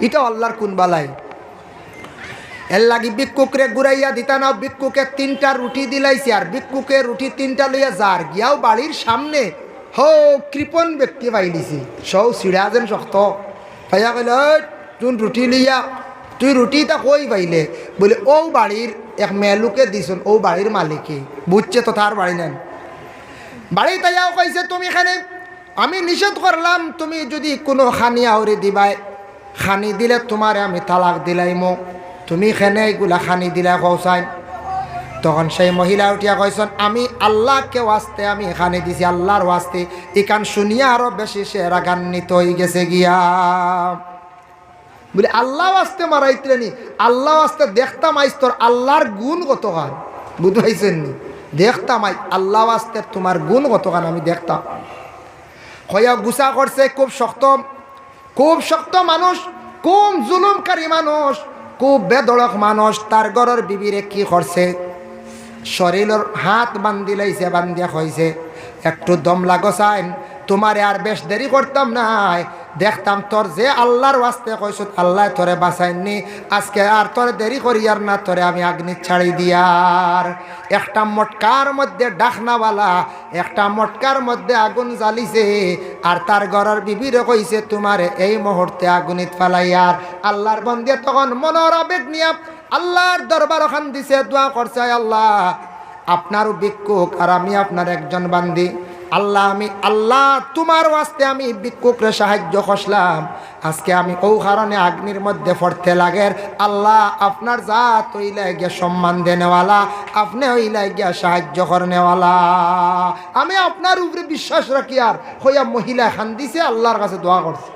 এটা আল্লাহর কোন বালাই। এর লাগি ভিক্ষুকরে ঘুরাইয়া দিতা না, ভিক্ষুকে 3টা রুটি দিলাইছে, আর ভিক্ষুকে রুটি 3টা লইয়া যার গিয়াও বাড়ির সামনে কৃপণ ব্যক্তি পাইলিছি, সৌ সিড়া যেন শক্ত পাইয়া কইল, তুই রুটি লইয়া, তুই রুটিটা কই পাইলে? বলে ও বাড়ির এক মেলুকে দিছুন, ও বাড়ির মালিকে বুঝছে তো তার বাড়ি নেন। বাড়ি তাইয়াও কইছে, তুমি এখানে আমি নিষেধ করলাম, তুমি যদি কোনো খানি আউরি দিবাই, খানি দিলে তোমারে আমি তালাক দিলাইমো, তুমি এখানে এগুলা খানি দিলা কৌসাই। তখন সেই মহিলা উঠিয়া কইছেন, আমি আল্লাহকে ওয়াস্তে আমি এখানে দিছি, আল্লাহর ওয়াস্তে। এখান শুনিয়া আরো বেশি সে রাগান্বিত হয়ে গেছে গিয়া, বলে আল্লাহ ওয়াস্তে মারাইতে নি, আল্লাহ ওয়াস্তে দেখতাম আইস তোর আল্লাহর গুণ কতখান, বুঝতে পাইছেন নি? দেখতাম আই আল্লাহ ওয়াস্তে তোমার গুণ কতখান আমি দেখতাম। হইয়া গুছা করছে, খুব শক্ত মানুষ, খুব জুলুমকারী মানুষ, খুব বেদড়ক মানুষ। তার ঘরের বিবিরে কি করছে, শরীরের হাত বান্ধি লাইছে, বান্ধিয়া কইছে, একটু দম লাগসাইন, তোমারে আর বেশ দেরি করতাম নাই, দেখতাম তোর যে আল্লাহর ওয়াস্তে কইছ আল্লাহ তোরে বাঁচাইনি, আজকে আর তোরে দেরি করিয়ার না, তোরে আমি আগ্নি ছাড়ি দিয়ার। একটা মটকার মধ্যে ডাকনাওয়ালা, একটা মটকার মধ্যে আগুন জ্বালিছে, আর তার ঘরের বিবিরে কইছে তোমারে এই মুহূর্তে আগুনিত ফালাইয়ার। আল্লাহর বন্দে তখন মনের আবেগ নিয়া আল্লাহর দরবার ওখান দিছে, দোয়া করছে, আল্লাহ আপনারও ভিক্ষুক আর আমি আপনার একজন বান্দি, আল্লাহ আমি আল্লাহ তোমার ওয়াস্তে আমি ভিক্ষুকরে সাহায্য করলাম, আজকে আমি ও কারণে আগ্নির মধ্যে পড়তে লাগের। আল্লাহ আপনার জাত হইলে গিয়া সম্মান দেনেওয়ালা, আপনি হইলে গিয়া সাহায্য করনেওয়ালা, আমি আপনার উপরে বিশ্বাস রাখি। আর হইয়া মহিলা খান দিছে, আল্লাহর কাছে দোয়া করছে।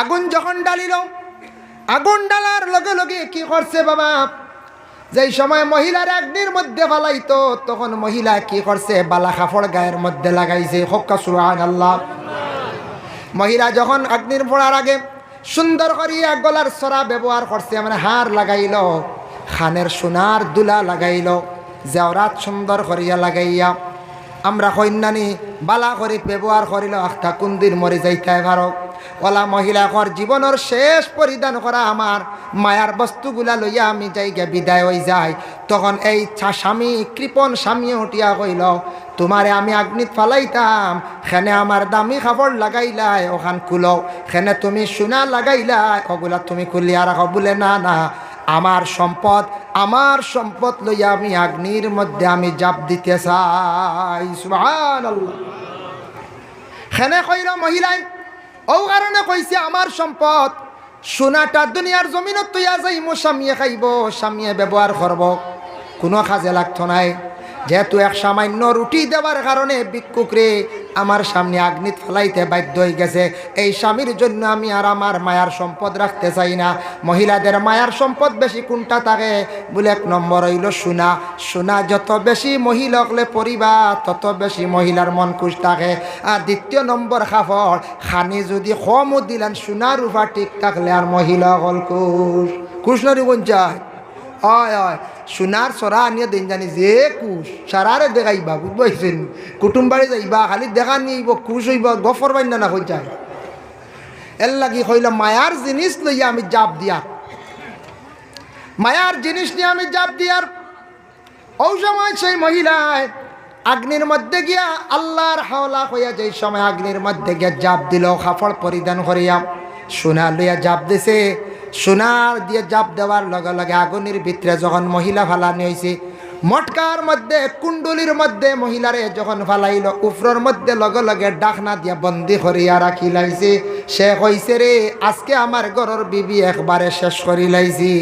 আগুন যখন ডালিল, আগুন ডালার লগে লগে কি করছে বাবা, যেই সময় মহিলার অগ্নির মধ্যে ফালাইতো, তখন মহিলা কি করছে, বালা কাপড় গায়ের মধ্যে লাগাইছে। হক্কা সুবহানাল্লাহ। মহিলা যখন অগ্নির পড়ার আগে সুন্দর করিয়া গলার সরা ব্যবহার করছে, মানে হার লাগাইল, খানের সোনার দুলা লাগাইল, জেওরাত সুন্দর করিয়া লাগাইয়া, আমরা কন্যানি বালা করে ব্যবহার করিল, আখটা কুন্দির মরে যাইতে পারো। ওলা মহিলাকর জীবনের শেষ পরিধান করা আমার মায়ার বস্তুগুলা লইয়া আমি যাইগা বিদায় হয়ে যাই। তখন এই স্বামী, কৃপণ স্বামী উঠিয়া কইল, তোমারে আমি আগ্নিত ফালাইতাম, খেনে আমার দামি কাপড় লাগাইলাই, ওখান খুলো, খেনে তুমি সোনা লাগাইলাই, ওগুলা তুমি খুলিয়া রাখো। বলে না না, আমার সম্পদ লইয়া আমি আগ্নির মধ্যে আমি জাপ দিতে চাই। সুবহানাল্লাহ। খেনে কইল মহিলাই, ও কারণে কইছে আমার সম্পদ সোনাটা দুনিয়ার জমিনত তুইয়া যাইমো, স্বামীয়ে খাইব, স্বামীয়ে ব্যবহার করব, কোনো কাজে লাগতো নাই। যেহেতু এক সামান্য রুটি দেওয়ার কারণে ভিক্ষুকরে আমার সামনে আগ্নিত ফেলাইতে বাধ্য হয়ে গেছে, এই স্বামীর জন্য আমি আর আমার মায়ার সম্পদ রাখতে চাই না। মহিলাদের মায়ার সম্পদ বেশি কোনটা থাকে? বলে 1 নম্বর হইল সোনা। সোনা যত বেশি মহিলা হলে পরিবার, তত বেশি মহিলার মন খুশ থাকে। আর 2 নম্বর কাপড়, খানি যদি কমও দিলেন, সোনার রূপা ঠিক থাকলে আর মহিলা হল খুশ নরি কোন চায়। হয় সোনার সরা আনিয়া দিন জানি যে কুশ সারারে দেখাইবা, বুঝবাইছেন? কুটুম বাড়ি যাইবা, খালি দেখা নিব, খুশ হইবা, গফর বাইন্দা না হয়ে যায়। এর লাগি হইল মায়ার জিনিস লইয়া আমি জাপ দিয়ার, মায়ার জিনিস নিয়ে আমি জাপ দিয়ার। ও সময় সেই মহিলায় আগ্নির মধ্যে গিয়া আল্লাহর হাওলা হইয়া, যেই সময় আগ্নির মধ্যে গিয়া জাপ দিল, কাপড় পরিধান করিয়া সোনা লইয়া জাপ দিছে। সোনার দিয়ে জাপ দেওয়ার লগে লগে আগুনের ভিতরে যখন মহিলা ফালানি হয়েছে, মটকার মধ্যে কুণ্ডলির মধ্যে মহিলারে যখন ফালাইল, উফরের মধ্যে লগে লগে ডাকনা দিয়া বন্দি করিয়া রাখি লাইছে। সে কইছে, রে আজকে আমার ঘরের বিবি একবারে শেষ করি লাইছি।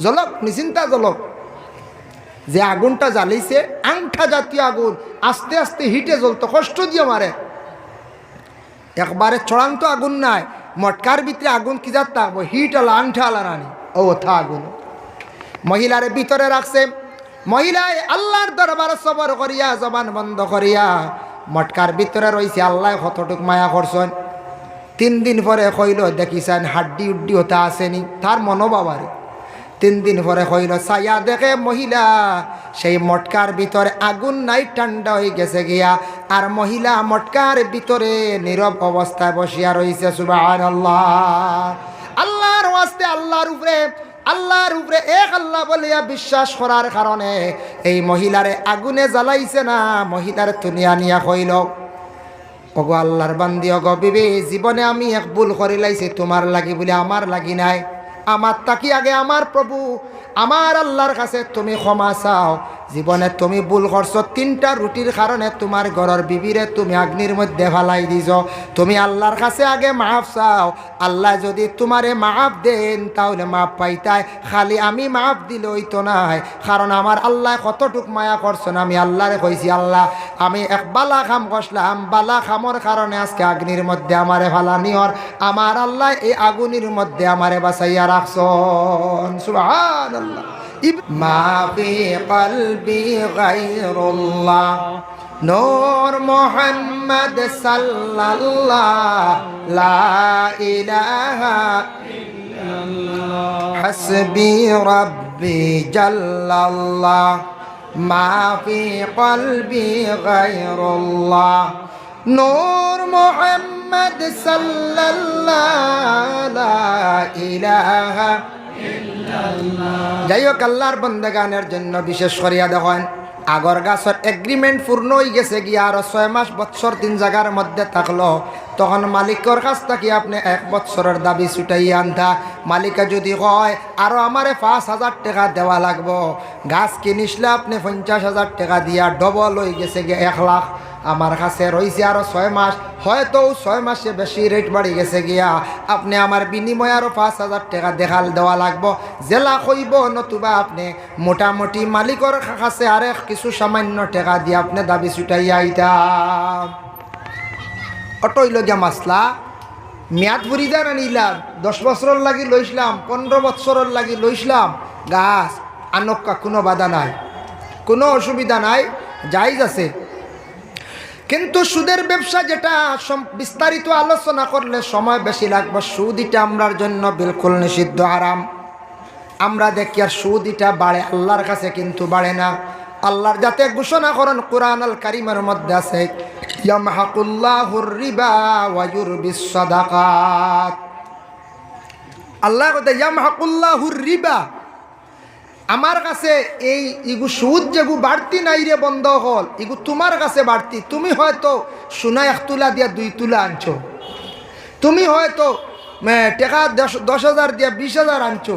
জলক নিশ্চিন্তা জলক, যে আগুনটা জ্বালিছে আংঠা জাতীয় আগুন, আস্তে আস্তে হিটে জ্বলতো, কষ্ট দিয়ে মারে, একবারে চড়ান্ত আগুন নাই। মটকার ভিতরে আগুন কি যাত থাকবো, হিট আলা আংঠা আলা রানি, ও থা আগুন। মহিলারে ভিতরে রাখছে, মহিলায় আল্লাহর দরবার সবর করিয়া জবান বন্ধ করিয়া মটকার ভিতরে রয়েছে। আল্লাহ কতটুক মায়া করছেন। 3 দিন পরে কইল, দেখিছেন হাড্ডি উড্ডি হতে আসেনি, তার মনোবাবারে 3 দিন পরে কইল, ছায়া দেখে মহিলা সেই মটকার ভিতরে আগুন নাই, ঠান্ডা হয়ে গেছে গিয়া। আর মহিলা মটকার ভিতরে নীরব অবস্থায় বসিয়া রইছে। সুবহানাল্লাহ। আল্লাহর ওয়াস্তে আল্লাহর উপরে এক আল্লাহ বলিয়া বিশ্বাস করার কারণে এই মহিলারে আগুনে জ্বালাইছে না, মহিলার তুনিয়া নিয়া কইল, ওগো আল্লাহর বান্দি, ওগো বিবি, জীবনে আমি এক ভুল করি লাইছি, তোমার লাগি বলে আমার লাগি নাই। আমার তাকি আগে আমার প্রভু আমার আল্লাহর কাছে তুমি ক্ষমা চাও। জীবনে তুমি ভুল করছো, 3টা রুটির কারণে তোমার ঘরের বিবিরে তুমি আগ্নির মধ্যে ফালাই দিছ। তুমি আল্লাহর কাছে আগে মাফ চাও। আল্লাহ যদি তোমারে মাফ দেন তাহলে মাফ পাইতাই, খালি আমি মাফ দিলে হইতো নাই। কারণ আমার আল্লাহ কতটুক মায়া করছেন। আমি আল্লাহরে কইছি, আল্লাহ আমি এক বালা খাম করলাম, বালা খামর কারণে আজকে আগ্নির মধ্যে আমারে ফালানি হর, আমার আল্লাহ এই আগুনের মধ্যে আমারে বাঁচাইয়া রাখছন। সুবহানাল্লাহ। মা ফি কলবি গায়রুল্লাহ নূর মুহাম্মদ সাল্লাল্লাহ লা ইলাহা ইল্লাল্লাহ হাসবি রাব্বি জাল্লাল্লাহ মা ফি কলবি গায়রুল্লাহ নূর মুহাম্মদ সাল্লাল্লাহ লা ইলাহা। যাই হোক, আল্লাহর বন্দেগানের জন্য বিশেষ করিয়া দেখেন, আগর গাছের এগ্রিমেন্ট পূর্ণ হয়ে গেছে গিয়া আরো 6 মাস বৎসর 3 জায়গার মধ্যে থাকলো, তখন মালিকের কাছ থেকে আপনি 1 বৎসরের দাবি ছুটাইয়া আনতা। মালিকা যদি কয় আরো আমারে 5,000 টাকা দেওয়া লাগবো, গাছ কিনিসলে আপনি 50,000 টাকা দিয়া ডবল হয়ে গেছে গিয়া 1 লাখ। আমার কাছে রয়েছে আরো 6 মাস, হয়তো 6 মাসে বেশি রেট বাড়ি গেছে গিয়া, আপনি আমার বিনিময়ে আরো 5,000 টাকা দেওয়া লাগবো। জেলা কইব, নতুবা আপনি মোটামুটি মালিকর কাছে আরে কিছু সামান্য টাকা দিয়ে আপনি দাবি ছুটাইয়া আইতা। অটইল গিয়া মাসলা মেয়াদ ভরি যা নিলাম, 10 বছরের লাগি লইসলাম, 15 বছরের লাগি লইসলাম, গাছ আনক্কা কোনো বাধা নাই, কোনো অসুবিধা নাই, জায়েজ আছে। কিন্তু সুদের ব্যবসা যেটা বিস্তারিত আলোচনা করলে সময় বেশি লাগবে। সুদ এটা আমরার জন্য বিলকুল নিষিদ্ধ, হারাম। আমরা দেখি আর সুদ এটা বাড়ে, আল্লাহর কাছে কিন্তু বাড়ে না। আল্লাহর যাতে ঘোষণা করেন কোরআন আল কারীমের মধ্যে আছে, ইয়ামহাকুল্লাহুর রিবা ওয়া ইউরবিস সাদাকাত। আল্লাহ কয় ইয়ামহাকুল্লাহুর রিবা, আমার কাছে এই ইগু সুদ যেগু বাড়তি নাই রে বন্ধ হল, ইগু তোমার কাছে বাড়তি। তুমি হয়তো সোনা 1 তুলা দিয়া 2 তুলা আনছো, তুমি হয়তো টাকা 10,000 দিয়া 20,000 আনছো,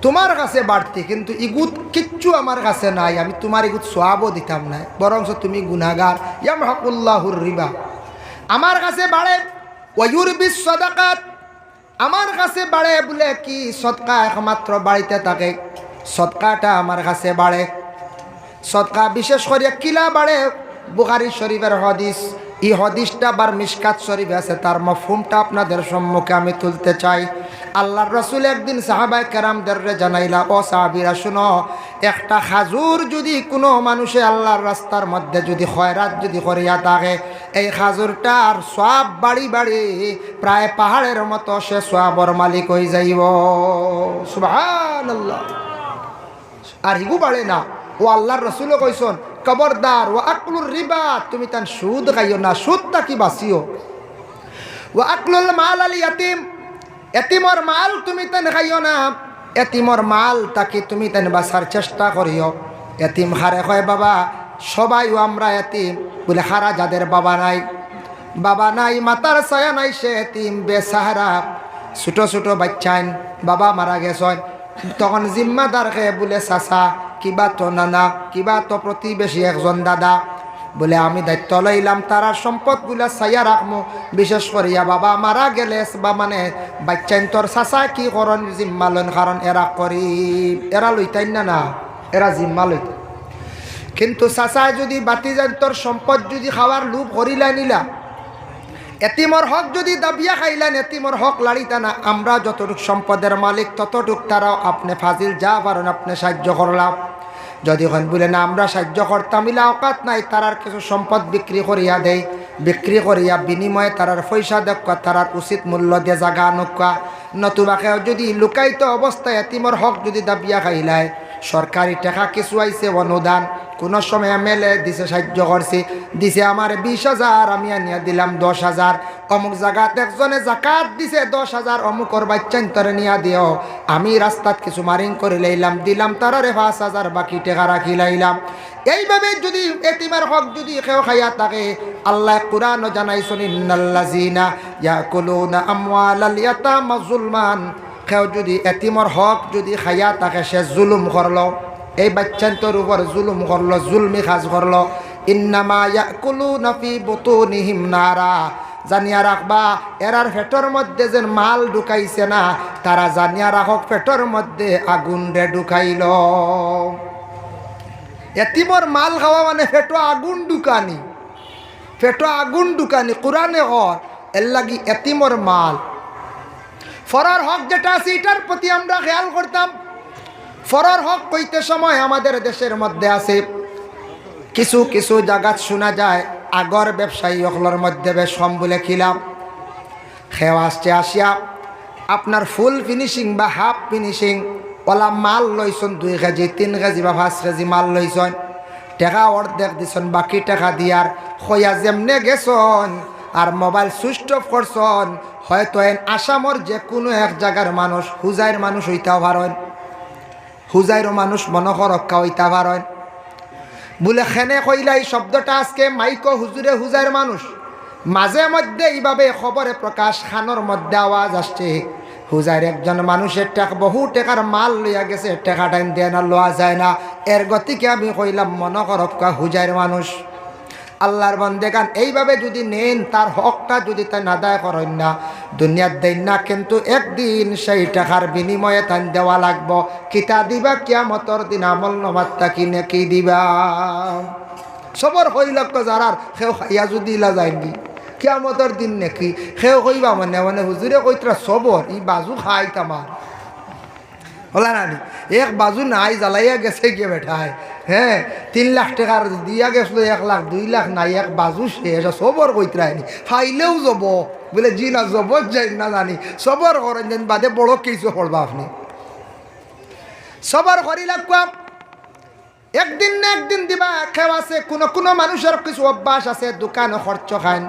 তোমার কাছে বাড়তি, কিন্তু ইগুত কিচ্ছু আমার কাছে নাই, আমি তোমার ইগুত সোয়াবও দিতাম না, বরঞ্চ তুমি গুনাহগার। ইয়ামহাকুল্লাহুর রিবা, আমার কাছে বাড়ে। ওয়া ইউরবিস সাদাকাত, আমার কাছে বাড়ে বলে কি সদকা একমাত্র বাড়িতে থাকে, সদকাটা আমার কাছে বাড়ে। সদকা বিশেষ করে কিলা বাড়ে, বুখারী শরীফের হাদিস, এই হাদিসটা বার মিশকাত শরীফে আছে, তার মফহুমটা আপনাদের সম্মুখে আমি তুলতে চাই। আল্লাহর রাসূল একদিন সাহাবায়ে কেরামদের জানাইলা, ও সাহাবীরা শুনো, একটা খাজুর যদি কোনো মানুষে আল্লাহর রাস্তার মধ্যে যদি খয়রাত যদি করিয়া থাকে, এই খাজুরটার সওয়াব বাড়ি বাড়ি প্রায় পাহাড়ের মতো সে সওয়াবর মালিক হয়ে যাইব। সুবহানাল্লাহ। আর হিগু বাড়ে না। ও আল্লাহর রাসূলও কইছেন, খবরদার, ও আকলুর রিবা, তুমি তান সুদ খাইও না, সুদটা কি বাঁচিও। ও আকলুল মাল আল ইয়াতিম, এতিমর মাল তুমি তান খাইও না, এতিমর মাল তাকে তুমি তান বাঁচার চেষ্টা করিও। এতিম হারে কয় বাবা, সবাই আমরা এতিম বলে, হারা যাদের বাবা নাই, মাতার ছায়া নাই, সে এতিম বেসাহারা। ছোট ছোট বাচ্চাইন বাবা মারা গেছেন, তখন জিম্মাদার খেয়ে বলে চাচা, কিবা তো নানা, কিবা তো প্রতিবেশী একজন দাদা, বলে আমি দায়িত্ব লইলাম তারা সম্পদ গুলা চাইয়া রাখমু। বিশেষ করিয়া বাবা মারা গেলে বা মানে বাচ্চাইন তোর চাচা কি করন জিম্মা লইন, কারণ এরা করি এরা লইতাই না, এরা জিম্মা লইত। কিন্তু চাচায় যদি বাতি যান তোর সম্পদ যদি খাওয়ার লোভ করিলা নিলা, এতিমর হক যদি দাবিয়া খাইলেন, এতিমর হক লাড়িতা না, আমরা যতটুক সম্পদের মালিক ততটুক তারাও আপনি ফাজিল যা পারেন আপনি সাহায্য করলাম। যদি হন বলে না আমরা সাহায্য করতাম, ইলা অকাত নাই, তারার কিছু সম্পদ বিক্রি করিয়া দেয়, বিক্রি করিয়া বিনিময়ে তারার পয়সা দেখা, তারার উচিত মূল্য দিয়ে জাগা নকা। নতুবাকে যদি লুকায়িত অবস্থায় এতিমর হক যদি দাবিয়া খাইলায়, সরকারি টাকা কিছু আইছে অনুদান, কোনো সময় মেলে দিছে সাহায্য করছি, দিছে আমার 20,000, আমি আনিয়া দিলাম 10,000। অমুক জায়গাতে একজনে জাকাত দিছে 10,000, অমুকর বাচ্চান তরে নিয়া দিও। আমি রাস্তাত কিছু মারিং করে লইলাম, দিলাম তারারে 5,000, বাকি টাকা রাখি লাইলাম। এইভাবে যদি এতিমের হক যদি কেউ খাইয়া থাকে, আল্লাহ কুরআন জানাইছেন ইন্নাল্লাযিনা ইয়াকুলুনা আমওয়ালাল ইয়াতামা যুলমান, কেউ যদি এতিমের হক যদি খাইয়া থাকে সে জুলুম করলো, এই বাচ্চান্তর উপর জুলুম করলো, জুলমি কাজ করলো। ইন্নামা ইয়াকুলুনা ফি বুতুনিহিম নারা, জানিয়া রাখবা এরার পেটর মধ্যে যে মাল ঢুকাইছে না, তারা জানিয়া রাখক পেটর মধ্যে আগুন রে ঢুকাইল। এতিমর মাল খাওয়া মানে পেটো আগুন ঢুকানি, পেটো আগুন ঢুকানি। কোরআনে ঘর এর লাগি এতিমর মাল ফরার হক যেটা আছে এটার প্রতি আমরা খেয়াল করতাম। ফরার হক কইতে সময় আমাদের দেশের মধ্যে আছে কিছু কিছু জায়গাত শোনা যায় আগর ব্যবসায়ী হকলের মধ্যে বেশ কম বলে খিলাম খেয়ে আসছে, আসিয়া আপনার ফুল ফিনিশিং বা হাফ ফিনিশিং ওলা মাল লইছন 2 কেজি 3 কেজি বা 5 কেজি মাল লইছন, টাকা অর্ধেক দিছন, বাকি টাকা দিয়ার খইয়া যেমনে গেছন আর মোবাইল সুইচ অফ করছন। হয়তো আসামর যে কোনো এক জায়গার মানুষ, হুজাইর মানুষ হইতাও পারেন, হুজাইরও মানুষ মনসরক্ষা হইতা পারেন বলে খেনে কইলা এই শব্দটা আজকে মাইকো হুজুরে হুজাইর মানুষ। মাঝে মধ্যে এইভাবে খবরে প্রকাশ খানোর মধ্যে আওয়াজ আসছে হুজাইর একজন মানুষের টাকা বহু টাকার মাল লইয়া গেছে, টাকা টাইম দেয় না, লওয়া যায় না। এর গতিকে আমি কইলাম মনসরক্ষা হুজাইর মানুষ। আল্লাহর বান্দেগান এইভাবে যদি নেন, তার হকটা যদি তাই আদায় করেন না, দুনিয়ার দেন না, কিন্তু একদিন সেই টাকার বিনিময়ে তাই দেওয়া লাগবো। কিতা দিবা কিয়ামতর দিন আমল নামাত্তা কিনে কি দিবা। সবর হইল যারার সেও খাইয়া যদি ইলা যায়নি কিয়ামতর দিন নাকি সেও কইবা মানে মানে হুজুরে কইতরা সবর ই বাজু খাই তামার হলা নানি এক বাজু নাই জ্বালাইয়া গেছে গিয়ে বেঠায়। হ্যাঁ 3 লাখ টাকার দিয়া গেছিল, 1 লাখ 2 লাখ নাই, এক বাজু শেষ। সবর কইতরায়নি ফাইলেও যাব বলে জি না জবর যাই না জানি সবর করেন যেন বাদে বড় কিছু করবা আপনি সবর করি লাগবা। একদিন না একদিন দিবা। খেও আছে কোনো কোনো মানুষের কিছু অভ্যাস আছে, দোকানও খরচ খান,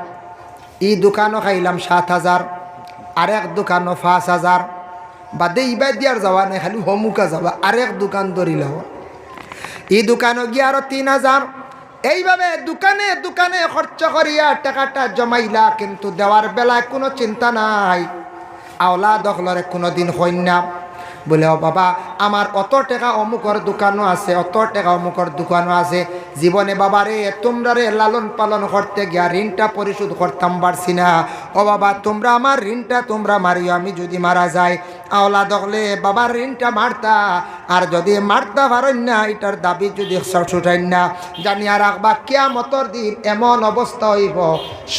ই দোকানও খাইলাম 7,000, আরেক দোকানও 5,000, বাদে ইবা দিয়ার যাওয়া নাই, খালি হমুকা যাবা আরেক দোকান ধরিলাম, ই দোকানও গিয়ে আরো 3,000। এইভাবে দোকানে দোকানে খরচ করিয়া টাকাটা জমাইলা, কিন্তু দেওয়ার বেলায় কোনো চিন্তা নাই। আওলা দখলরে কোনো দিন হইন না বলে ও বাবা আমার অত টাকা অমুকর দোকানও আছে, অত টাকা অমুকর দোকানও আছে, জীবনে বাবা রে তোমরা রে লালন পালন করতে গিয়া ঋণটা পরিশোধ করতাম পারছি না। ও বাবা তোমরা আমার ঋণটা তোমরা মারিও, আমি যদি মারা যাই আওলা দখলে বাবার ঋণটা মারতা, আর যদি মারতা পারেন না এটার দাবি যদি ছুটাইন না, জানিয়া রাখবা কিয়ামতর দিন এমন অবস্থা হইব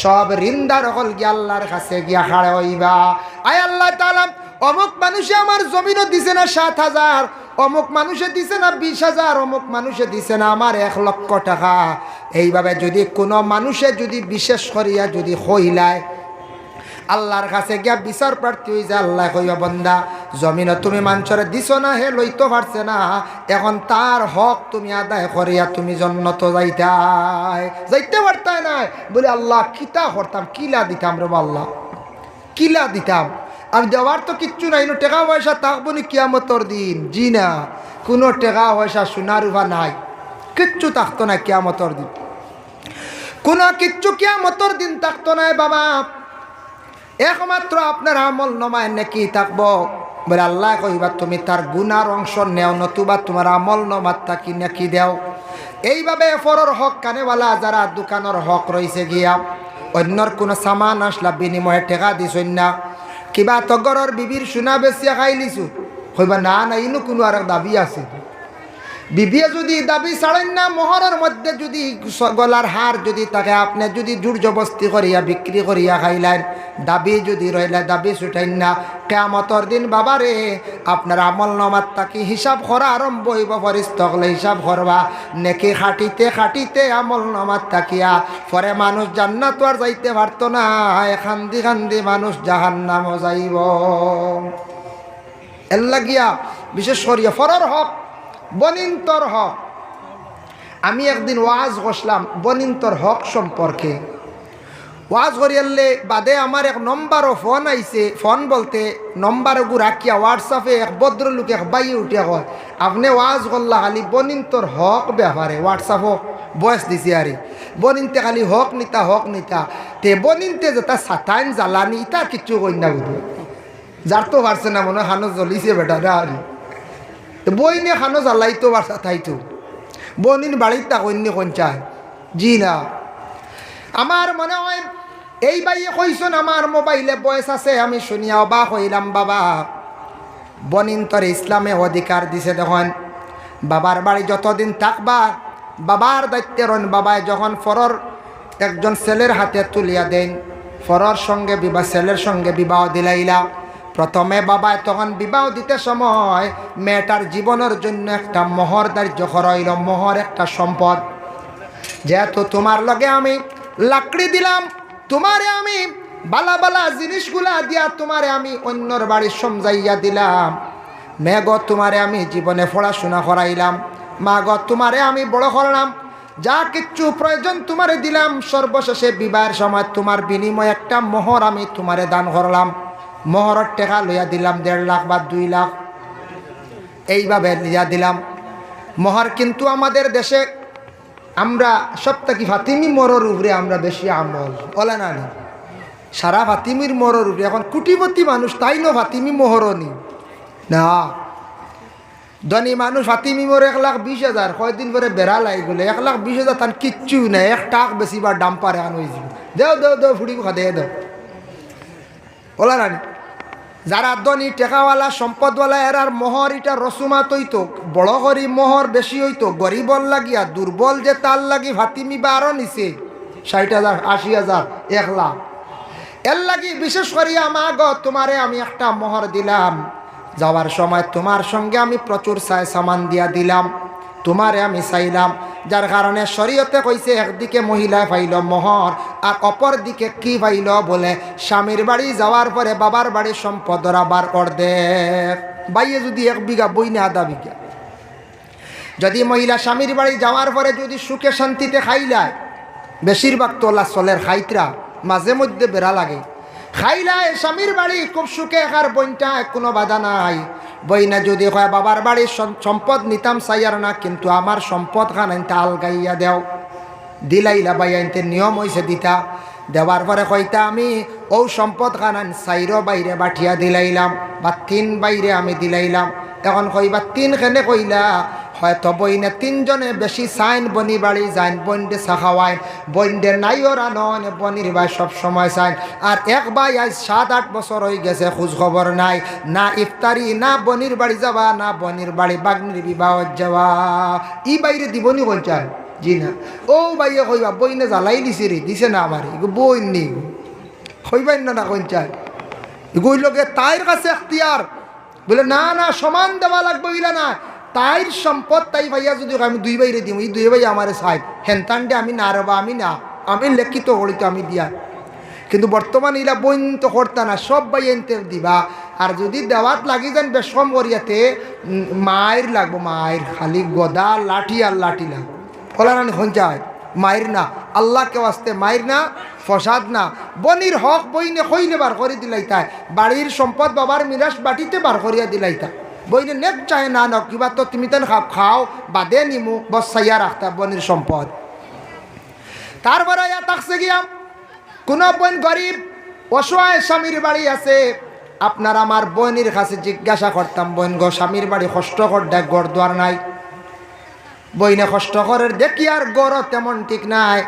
সব ঋণদার হল গিয়া আল্লাহর কাছে গিয়া হাড়ে হইবা। আয় আল্লাহ তাআলা অমুক মানুষে আমার জমিনও দিছে না 7,000, অমুক মানুষে দিছে না 20,000, অমুক মানুষে দিছে না আমার 1 লক্ষ টাকা। এইভাবে যদি কোনো মানুষে যদি বিশেষ করিয়া যদি হইলায় আল্লাহর কাছে গিয়া বিচার প্রার্থী হয়ে যায়, আল্লাহ কইবা বন্দা জমিনও তুমি মানুষরে দিছো না, হে লইতে পারছে না, এখন তার হক তুমি আদায় করিয়া তুমি জন্নত যাইতে পারতাই না। বলে আল্লাহ কিতা করতাম, কিলা দিতাম রে আল্লাহ, কিলা দিতাম, আমি দেওয়ার তো কিচ্ছু নাই, টাকা পয়সা থাকবো নি কিয়ামতর দিন? জি না, কোনো টাকা পয়সা সোনার রূপা নাই, কিচ্ছু থাকতো না কিয়ামতর দিন, কোনো কিচ্ছু কিয়ামতর দিন থাকতো না বাবা। একমাত্র আপনার আমল নমায় নাকি থাকবো। বলে আল্লাহ কইবা তুমি তার গুনার অংশ নেও, নতুবা তোমার আমল নমার তাকি নাকি দেও। এইভাবে ফরর হক কানেওয়ালা যারা দোকানের হক রয়েছে গিয়া অন্যর কোনো সামান আসলা বিনিময়ে টাকা দিছই না, কিবা তগরের বিবির সোনা বেচিয়া খাই লিছু, কইবা না না ইনো কোনো আর দাবি আছে, বিবিয়ে যদি দাবি ছাড়েন না, মোহরের মধ্যে যদি গলার হার যদি তাকে আপনি যদি জোর জবস্তি করিয়া বিক্রি করিয়া খাইলেন, দাবি যদি রইলে দাবি ছুটাইন না, কিয়ামতর দিন বাবারে আপনার আমল নামাত তাকি হিসাব করা আরম্ভ হইব, ফরিস্তা হলে হিসাব করবা, নেকি খাটিতে খাটিতে আমল নামাত তাকিয়া পরে মানুষ জান্নাত আর যাইতে পারতো না, খান্দি খান্দি মানুষ জাহান্নামও যাইব। এর লাগিয়া বিশেষ করিয়া ফরর হক বনিন্তর হক আমি একদিন ওয়াজ করলাম বনিন্তর হক সম্পর্কে। ওয়াজ করিয়ালে বাদে আমার এক নম্বরও ফোন আইছে। ফোন বলতে নম্বরগু রাখিয়া হোয়াটসঅ্যাপে এক ভদ্রলোক এক বাইয়ে উঠিয়া কয় আপনি ওয়াজ করলা খালি বনিন্তর হক ব্যাপারে। হোয়াটসঅ্যাপও বয়স দিছে আরে বনিনতে খালি হক নিতা তে বনিনতে যেটা সাতাইন জ্বালানি ইটা কিচ্ছু কই না বুঝো। যার তো পারছে না মনে খানো জ্বলিছে বেটা আরে বই নিয়ে খানো জ্বালাইতো পারছা তাইতো বনিন বাড়ির তা কন্যা কোন চায় জি না। আমার মনে হয় এই বাইয়ে কইসন আমার মোবাইলে বয়স আছে আমি শুনিয়া অবাক হইলাম। বাবা বনিন তোর ইসলামে অধিকার দিছে দেখুন বাবার বাড়ি যতদিন থাকবা বাবার দায়িত্বের বাবায় যখন ফরর একজন ছেলের হাতে তুলিয়া দেন ফরর সঙ্গে বিবাহ ছেলের সঙ্গে বিবাহ দিলাইলা। প্রথমে বাবায় তখন বিবাহ দিতে সময় মেয়েটার জীবনের জন্য একটা মোহর ধার্য করাইল। মোহর একটা সম্পদ, যেহেতু তোমার লগে আমি লাকড়ি দিলাম, তোমারে আমি বালা বালা জিনিসগুলা দিয়া তোমারে আমি অন্যর বাড়ি সমজাইয়া দিলাম। মেয়ে গো তোমারে আমি জীবনে পড়াশোনা করাইলাম, মা গো তোমারে আমি বড় করলাম, যা কিচ্ছু প্রয়োজন তোমারে দিলাম। সর্বশেষে বিবাহের সময় তোমার বিনিময়ে একটা মোহর আমি তোমারে দান করলাম। মোহরের টাকা লইয়া দিলাম 1.5 লাখ বা 2 লাখ এইভাবে লইয়া দিলাম মোহর। কিন্তু আমাদের দেশে আমরা সপ্তাহে ফাতিমি মোহরের উপরে আমরা বেশি আমল বলে না নি, সারা ফাতিমির মোহরের উপরে। এখন কোটিপতি মানুষ তাই না ফাতিমি মোহরও নি না, ধনী মানুষ ফাতিমি মোর 1,20,000 কয়দিন পরে বেড়া লাই গেলে 1,20,000 তার কিচ্ছু নেই। 1 টাকা বেশি বা ডাম্পার এখন হয়ে যাবে দেও ফুড়ি খাদে দেও বলা না। যারা ধনী টেকাওয়ালা সম্পদওয়ালা এরার মোহর এটা রসুমাত হইতো, বড় করি মোহর বেশি হইতো। গরিবর লাগিয়া দুর্বল যে তার লাগি ফাতিমি বা আরও নিচে 60,000 80,000 1 লাখ এর লাগি বিশেষ করিয়া মা গো তোমারে আমি একটা মোহর দিলাম। যাওয়ার সময় তোমার সঙ্গে আমি প্রচুর সামান দিয়া দিলাম, তোমারে আমি চাইলাম। যার কারণে শরীয়তে কইছে একদিকে মহিলা পাইল মোহর আর অপর দিকে কি পাইল বলে স্বামীর বাড়ি যাওয়ার পরে বাবার বাড়ির সম্পদ আবার অর্ধেক। বাইয়ে যদি 1 বিঘা বই না 1/2 বিঘা, যদি মহিলা স্বামীর বাড়ি যাওয়ার পরে যদি সুখে শান্তিতে খাইলায়, বেশিরভাগ তোলা চলের খাইতরা মাঝে মধ্যে বেড়া লাগে, খাইলায় স্বামীর বাড়ি খুব সুখে খার বইনটা কোনো বাধা নাই। বইনা যদি কয় বাবার বাড়ির সম্পদ নিতাম চাইয়ার না, কিন্তু আমার সম্পদ খান আনতে আলগাইয়া দেও, দিলাইলা বাই আনতে নিয়ম হয়েছে দিতা। দেওয়ার পরে কইতা আমি ও সম্পদ খান আন 4 বাইরে বাঠিয়া দিলাইলাম বা 3 বাইরে আমি দিলাইলাম। এখন কইবা 3 খেনে কইলা হয়তো বইনে 3 জনে বেশি চাইন বনি বাড়ি যাইন, বইনডে চাখাওয়াইন, বইনডে নাইও রানন, বনির ভাই সব সময় চাইন। আর এক ভাই আজ 7-8 বছর হয়ে গেছে খোঁজ খবর নাই, না ইফতারি, না বনির বাড়ি যাওয়া, না বনির বাড়ি বাগনির বিবাহ যাওয়া। ই বাইরে দিবনি কোন চাই জি না। ও ভাইয়া কইবা বইনে জ্বালাই দিছে রে, দিছে না আমার বইন নি কইবাই না কোন চাই এগুলোকে তাইর কাছে এখতিয়ার বলে না না সমান দেওয়া লাগবে বইলা না। তাইর সম্পদ তাই ভাইয়া যদি আমি 2 বাইরে দিই, 2 ভাই আমার সাহেব হেনতান্ডে আমি না রবা, আমি লেখিত করিত আমি দিয়া। কিন্তু বর্তমান ইলা বইন তো করতা না, সব ভাই এনতে দিবা। আর যদি দেওয়াত লাগি যান বেশ কম করিয়াতে মায়ের লাগবো, মায়ের খালি গদা লাঠি আর লাঠি লাগবে ফলানি খঞ্চায় মায়ের না, আল্লাহকে আসতে মায়ের না, ফসাদ না। বনির হক বইনে কইলে বার করে দিলাইতা, বাড়ির সম্পদ বাবার মিরাস বাটিতে বার করিয়া দিলাইতা। বইনে নেক চায় না নক কিবা তো তুমি তেন খাও বাদে নিমু বসাইয়া রাখতা বনির সম্পদ। তারপরে ইয়া তাকছে গিয়া কোন বোন গরিব অসহায় স্বামীর বাড়ি আছে, আপনার আমার বোনের কাছে জিজ্ঞাসা করতাম বোন গো স্বামীর বাড়ি কষ্ট কর দেখ গড় দোয়ার নাই, বইনে কষ্ট করে দেখি আর গড় তেমন ঠিক নাই।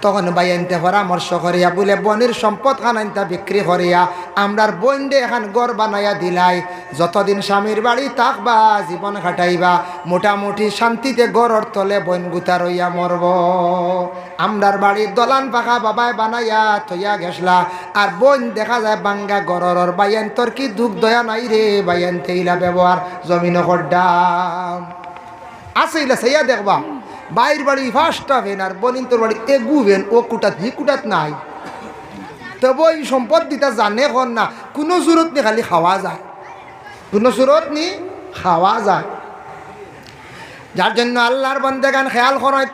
তখন ভাই আনতে পরামর্শ করিয়া বলে বনির সম্পদ খান আনতা বিক্রি করিয়া আমরার বোন দে এখন গড় বানাইয়া দিলাই। যতদিন স্বামীর বাড়ি থাকবা জীবন কাটাইবা মোটামুটি শান্তিতে গড়র তলে বোন গুতা রইয়া মরব। আমরার বাড়ির দলান পাখা বাবায় বানাইয়া থইয়া গেছলা, আর বোন দেখা যায় বাঙ্গা গড়র। বাইয়ান তোর কি দুঃখ দয়া নাই রে, বাইয়ান তেইলা ব্যবহার জমিন করডাম আছে ইলা সাইয়া দেখবা বাইর বাড়ি ফার্স্টটা ভেন আর বনিন তোর বাড়ি এগুবেন, ও কুটাত হি কুটাত নাই। তবে ওই সম্পদ দিতা জানে কর না, কোনো জরুরত নেই, খালি খাওয়া যায়, কোনো জরুরত নেই খাওয়া যায়। যার জন্য আল্লাহর বান্দাগান খেয়াল করেন,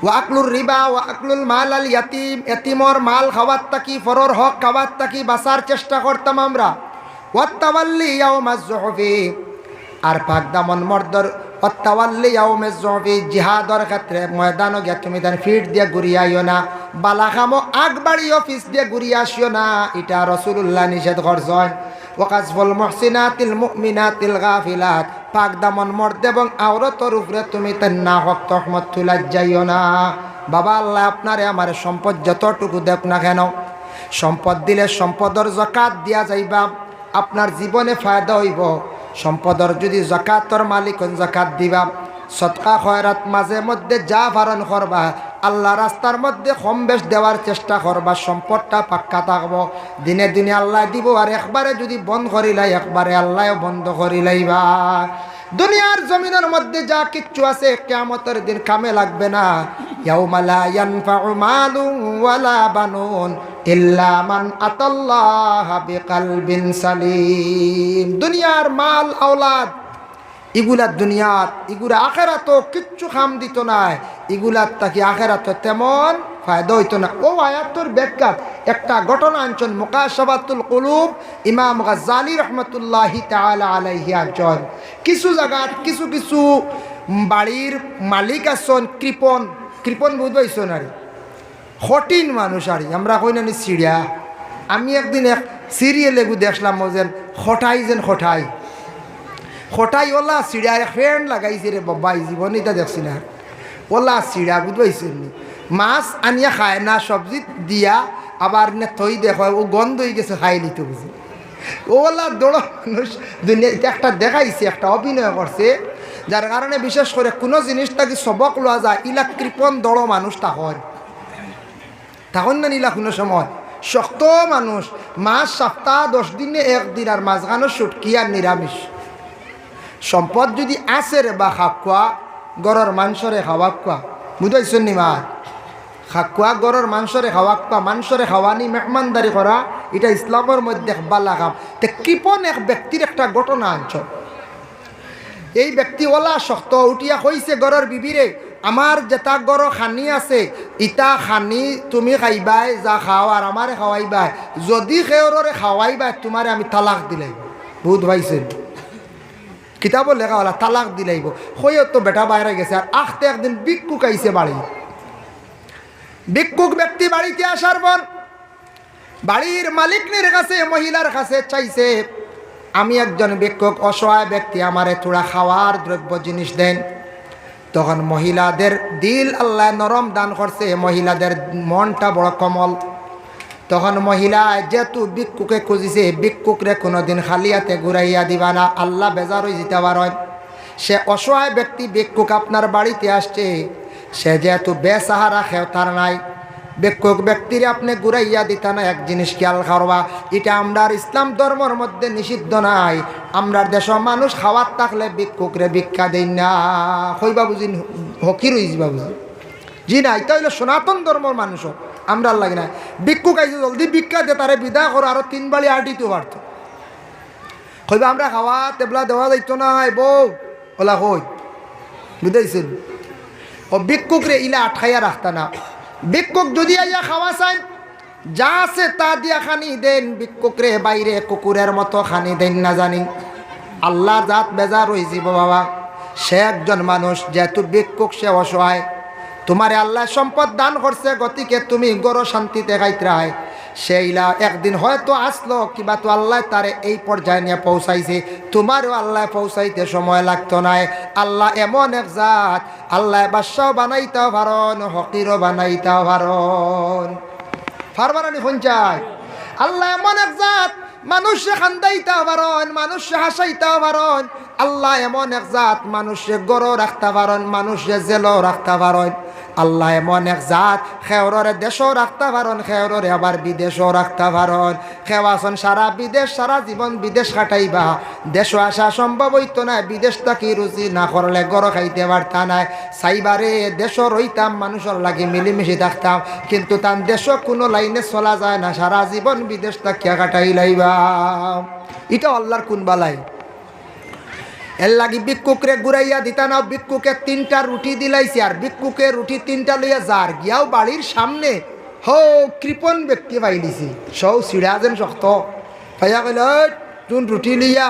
ওয়াকলুর রিবা ওয়াকলুল মাল আল ইয়াতিম, এতিমর মাল খাওয়ার তাকি ফরর হক খাওয়ার তাকি বাঁচার চেষ্টা করতাম আমরা। ওয়াত্তাওয়াল্লি ইয়াউমাজ যুহফি, আর পাক দামন মর্দর ওয়াত্তাওয়াল্লি ইয়াউমাজ যুহফি, জিহাদর ক্ষেত্রে ময়দানও গিয়া তুমি তার ফিট দিয়ে ঘুরিয়াইও না, বালাখামো আগ বাড়িও ফিস দিয়ে ঘুরিয়ে আসিও না, এটা রাসূলুল্লাহ নিষেধ করছেন। ওয়াকাজফুল মুহসিনাতিল মুমিনাতিল গাফিলাত, পাক দামন মর্দ এবং আওরতর উপরে তুমি তার না হক তহমত তুলা যাইও না। বাবা আল্লাহ আপনারে আমার সম্পদ যতটুকু দেখ না কেন, সম্পদ দিলে সম্পদর যাকাত দিয়া যাইবা, আপনার জীবনে ফায়দা হইব। সম্পদর যদি যাকাতর মালিক যাকাত দিবা, সদকা খয়রাত মাঝে মধ্যে যা ভারণ করবা, আল্লাহ রাস্তার মধ্যে কম বেশ দেওয়ার চেষ্টা করবা, সম্পদটা পাক্কা থাকবো। দিনে দিনে আল্লাহ দিব, আর একবারে যদি বন্ধ করিলাই একবারে আল্লাহ বন্ধ করিলাইবা। দুনিয়ার জমিনের মধ্যে যা কিচ্ছু আছে কিয়ামতের দিন কামে লাগবে না। ইয়াউমা লা ইয়ানফাউ মালুন ওয়ালা বানুন ইল্লা মান আতাল্লাহা বিকলবিন সালিম। দুনিয়ার মাল আওলাদ এগুলা দুনিয়াত, এগুলা আখেরাতও কিচ্ছু খাম দিত না, এগুলার তাকে আখেরাত তেমন ফায়দা হইতো না। ও আয়াতর ব্যাখ্যাত একটা ঘটনা আনছেন মুকাশাফাতুল কুলুব ইমাম গাজ্জালী রহমতুল্লাহি তাআলা আলাইহি আনছেন। কিছু জায়গাত কিছু কিছু বাড়ির মালিক আছেন কৃপণ, কৃপণ বুঝবাইছেন আর কঠিন মানুষ, আর আমরা কই না সিরিয়া। আমি একদিন এক সিরিয়ালে দেখলাম যেন খটাই খটাই ওলা সিঁড়া ফ্যান লাগাইছে রে বাবা, জীবন এটা দেখছি না। ওলা সিঁড়া বুঝবাইছেন নি, মাছ আনিয়া খায় না, সবজি দিয়া আবার নে থই দেখো ও গন্ধ হয়ে গেছে, খাই নিত বুঝি। ওলা দৌড় মানুষ দুনিয়া একটা দেখাইছে, একটা অভিনয় করছে, যার কারণে বিশেষ করে কোনো জিনিসটাকে সবক লওয়া যায়। ইলা কৃপণ দৌড় মানুষটা হয় তখন না নিলা কোনো সময় শক্ত মানুষ, মাছ সপ্তাহ 10 দিনে একদিন, আর মাঝখানো সুটকি আর নিরামিষ। সম্পদ যদি আছে রে বা খাকুয়া গরর মাংসরে খাওয়াকুয়া, বুঝাইছেন নি মা? খাকুয়া গরর মাংসরে খাওয়াকুয়া, মাংসরে খাওয়ানি মেহমানদারি করা, এটা ইসলামের মধ্যে বালা কাম। তে কৃপণ এক ব্যক্তির একটা ঘটনা আনছ। এই ব্যক্তি ওলা শক্ত উঠিয়া কইছে গরর বিবিরে, আমার যেটা গড় খানি আছে ইটা খানি তুমি খাইবাই, যা খাও আর আমারে খাওয়াইবাই, যদি খেয়রে খাওয়াইবাই তোমারে আমি তালাক দিলাই। বুঝ পাইছেন? কিতাব লেখা হলা তালাক দিলাইব। হইও তো বেটা বাইরে গেছে, আর আখতে একদিন ভিক্ষুক আইছে বাড়ি। ভিক্ষুক ব্যক্তি বাড়িতে আসার পর বাড়ির মালিকনের কাছে, মহিলার কাছে চাইছে, আমি একজন ভিক্ষুক, অসহায় ব্যক্তি, আমারে থোড়া খাওয়ার দ্রব্য জিনিস দেন। তখন মহিলাদের দিল আল্লাহ নরম দান করছে, মহিলাদের মনটা বড় কমল। তখন মহিলা যেহেতু ভিক্ষুকে খুঁজিছে, ভিক্ষুকরে কোনোদিন খালিয়াতে ঘুরাইয়া দিবা না, আল্লাহ বেজার হয়ে যেতে পারেন। সে অসহায় ব্যক্তি ভিক্ষুক আপনার বাড়িতে আসছে, সে যেহেতু বেসাহারা খেতার নাই, ভিক্ষুক ব্যক্তিরে আপনি ঘুরাইয়া দিতা না। এক জিনিস খেয়াল করবা, এটা আমরা ইসলাম ধর্মের মধ্যে নিষিদ্ধ নাই। আমরা দেশের মানুষ খাওয়ার থাকলে ভিক্ষুকরে ভিক্ষা দেই না, কইবা বুঝি হকির হইবা বুঝি জি না, এটা হইলো সনাতন ধর্মের মানুষ। আমরা লাগে না ভিক্ষুক আইছে জলদি ভিক্ষা দে, তারে বিদায় করো, আরো 3 বাড়ি আটিতে পারত। কইবা আমরা খাওয়া তেবলা দেওয়া যাইতো না বউ, ওলা কই বুঝাইছেন? ও ভিক্ষুকরে ইলা আটকাইয়া রাখতা না। ভিক্ষুক যদি আইয়া খাওয়া চাই, যা আছে তা দিয়া খানি দেন, ভিক্ষুকরে বাইরে কুকুরের মতো খানি দেন না জানি। আল্লাহ জাত বেজার হয়েছি বাবা, সে একজন মানুষ, যেহেতু ভিক্ষুক সে অসহায়, তোমারে আল্লাহ সম্পদ দান করছে, গতিকে তুমি গড় শান্তিতে খাইতে। সেইলা একদিন হয়তো আসলো, কিবা তো আল্লাহ তারে এই পর্যায়ে নিয়ে পৌঁছাইছে, তোমারও আল্লাহ পৌঁছাইতে সময় লাগতো না। আল্লাহ এমন এক জাত, আল্লাহ বাদশাও বানাইতেও পারন, হকিরও বানাইতেও পারন। ফারবানানি পঞ্চায় আল্লাহ এমন এক জাত, মানুষে খান্দাইতেও পারন, মানুষে হাসাইতেও পারন। আল্লাহ এমন এক জাত, মানুষে গড় রাখতে পারন, মানুষে জেলও রাখতে পারন। আল্লাহ এমন এক জাত, খেওরে দেশও রাখতে পারন, খেওরে আবার বিদেশও রাখতে পারন। খেওয়াছন সারা বিদেশ, সারা জীবন বিদেশ কাটাইবা, দেশও আসা সম্ভব হইতো না। বিদেশ থাকি রুচি না করলে গড় খাইতে পারতা নাই। সাইবারে দেশও রইতাম, মানুষের লাগে মিলিমিশি থাকতাম, কিন্তু তার দেশও কোনো লাইনে চলা যায় না, সারা জীবন বিদেশ থাকিয়া কাটাই লাইবা। এটা আল্লাহর কোন বালাই। এর লাগি ভিক্ষুকরে ঘুরাইয়া দিতা না, ভিক্ষুকে 3টা রুটি দিলাইছে, আর ভিক্ষুকে রুটি 3টা লইয়া যার গিয়াও বাড়ির সামনে কৃপণ ব্যক্তি পাইলিছি, সৌ সিড়া যেন শক্ত ভাইয়া কইল, তুই রুটি লইয়া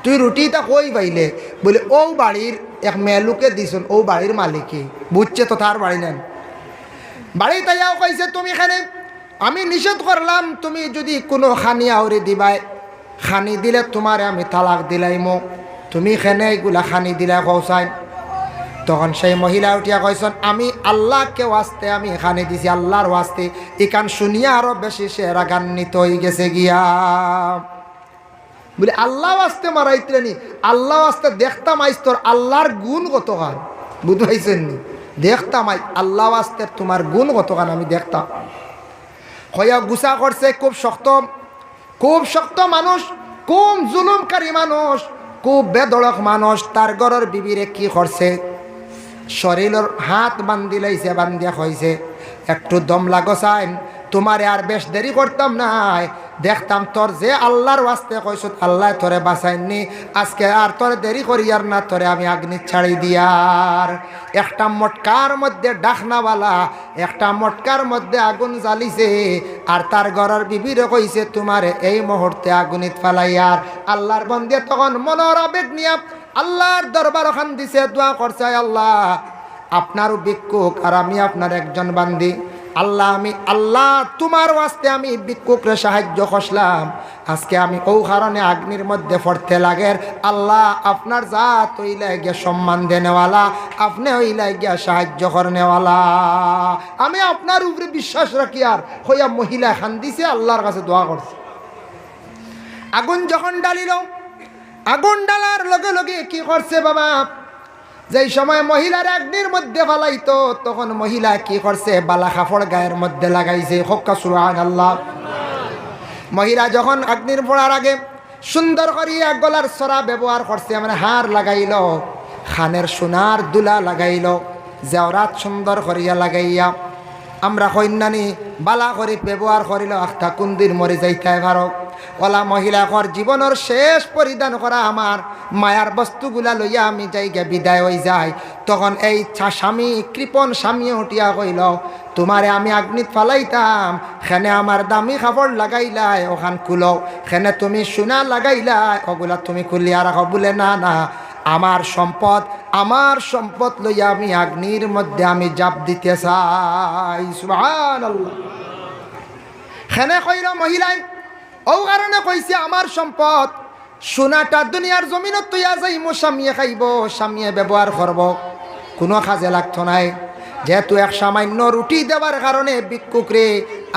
তুই রুটিটা কই পাইলে? বলে ও বাড়ির এক মেলুকে দিছুন, ও বাড়ির মালিকে বুঝছে তো তার বাড়ি নেন। বাড়ি তাইয়াও কইছে তুমি এখানে আমি নিষেধ করলাম, তুমি যদি কোনো খানি আউরে দিবাই, খানি দিলে তোমারে আমি তালাক দিলাইমো, তুমি এখানে এগুলা খানি দিলাই কৌসাই। তখন সেই মহিলা উঠিয়া কইসন, আমি আল্লাহকে ওয়াস্তে আমি খানি দিছি, আল্লাহর ওয়াস্তে। এখান শুনিয়া আরো বেশি সে রাগান্বিত হয়ে গেছে গিয়া, বলে আল্লাহ ওয়াস্তে মারাইতলেনি, আল্লাহ ওয়াস্তে দেখতাম আইস তোর আল্লাহর গুণ কতখান, বুঝতে পাইছেন নি? দেখতাম আই আল্লাহ ওয়াস্তে তোমার গুণ কতখান আমি দেখতাম। হইয়া গুছা করছে, খুব শক্ত মানুষ, খুব জুলুমকারী মানুষ, খুব বেদড়ক মানুষ। তার ঘরের বিবিরে কি করছে, শরীরের হাত বান্ধি লাইছে, বান্ধিয়া হয়েছে, একটু দম লাগসাইন, তোমারে আর বেশ দেরি করতাম নাই, দেখতাম তোর যে আল্লাহর ওয়াস্তে কইস আল্লাহ তোরে বাঁচাইনি, আজকে আর তোরে দেরি করিয়ার না, তোরে আমি আগ্নি ছাড়ি দিয়ার। একটা মটকার মধ্যে ডাকনাওয়ালা, একটা মটকার মধ্যে আগুন জ্বালিছে, আর তার ঘরের বিবিরে কইছে তোমারে এই মুহূর্তে আগুনিত ফালাইয়ার। আল্লাহর বন্দে তখন মনের আবেগ নিয়া আল্লাহর দরবার ওখান দিছে, দোয়া করছে, আল্লাহ আপনারও ভিক্ষুক আর আমি আপনার একজন বান্দি, আল্লাহ তোমার ওয়াস্তে আমি ভিক্ষুকরে সাহায্য করলাম, আজকে আমি ও কারণে আগ্নির মধ্যে পড়তে লাগের। আল্লাহ আপনার জাত হইলে গিয়া সম্মান দেনেওয়ালা, আপনি হইলে গিয়া সাহায্য করনেওয়ালা, আমি আপনার উপরে বিশ্বাস রাখি। আর হইয়া মহিলা খান দিছে, আল্লাহর কাছে দোয়া করছে। আগুন যখন ডালিল, আগুন ডালার লগে লগে কি করছে বাবা, যেই সময় মহিলার অগ্নির মধ্যে ফালাইতো, তখন মহিলা কি করছে, বালা কাপড় গায়ের মধ্যে লাগাইছে। হক্কা সুবহানাল্লাহ। মহিলা যখন অগ্নির পড়ার আগে সুন্দর করিয়া গলার সরা ব্যবহার করছে, মানে হার লাগাইল, খানের সোনার দুলা লাগাইল, জেওরাত সুন্দর করিয়া লাগাইয়া, আমরা কন্যানি বালা করে ব্যবহার করিল, আখটা কুন্দির মরে যাইতে পারো। ওলা মহিলাকর জীবনের শেষ পরিধান করা আমার মায়ার বস্তুগুলা লইয়া আমি যাইগে বিদায় হয়ে যাই। তখন এই স্বামী, কৃপণ স্বামী উঠিয়া কইল, তোমারে আমি আগ্নিত ফালাইতাম, খেনে আমার দামি কাপড় লাগাইলাই, ওখান খুলো, খেনে তুমি সোনা লাগাইলাই, ওগুলা তুমি খুলিয়া রাখো। বলে না না, আমার সম্পদ লইয়া আমি আগ্নির মধ্যে আমি জাপ দিতে চাই। সুবহানাল্লাহ। খেনে কইরা মহিলাই ও কারণে কইছে, আমার সম্পদ সোনাটা দুনিয়ার জমিনত তৈয়া যাইমো, স্বামীয়ে খাইব, স্বামীয়ে ব্যবহার করব, কোনো কাজে লাগতো নাই। যেহেতু এক সামান্য রুটি দেওয়ার কারণে ভিক্ষুকরে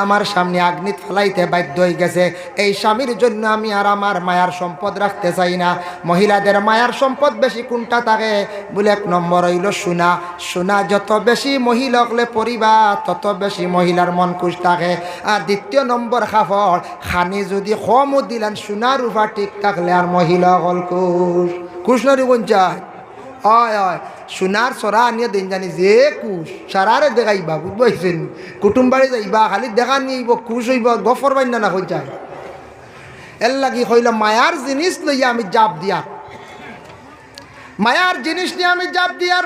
আমার সামনে আগ্নিত ফেলাইতে বাধ্য হয়ে গেছে, এই স্বামীর জন্য আমি আর আমার মায়ার সম্পদ রাখতে চাই না। মহিলাদের মায়ার সম্পদ বেশি কোনটা থাকে বলে, 1 নম্বর হইল সোনা। সোনা যত বেশি মহিলা হলে পরিবার, তত বেশি মহিলার মন খুশ থাকে। আর 2 নম্বর কাপড়, খানি যদি কমও দিলেন, সোনার রূপা ঠিক থাকলে আর মহিলা হল খুশ নরি কোন চায়। হয় সোনার সরা আনিয়ে দিন জানি যে কুশ সারারে দেখাইবা, বুঝবাইছেন? কুটুম বাড়ি যাইবা, খালি দেখা নিয়েব, খুশ হইব, গফর বাইন না হয়ে যায়। এর লাগি হইল মায়ার জিনিস লইয়া আমি জাপ দিয়ার, মায়ার জিনিস নিয়ে আমি জাপ দিয়ার।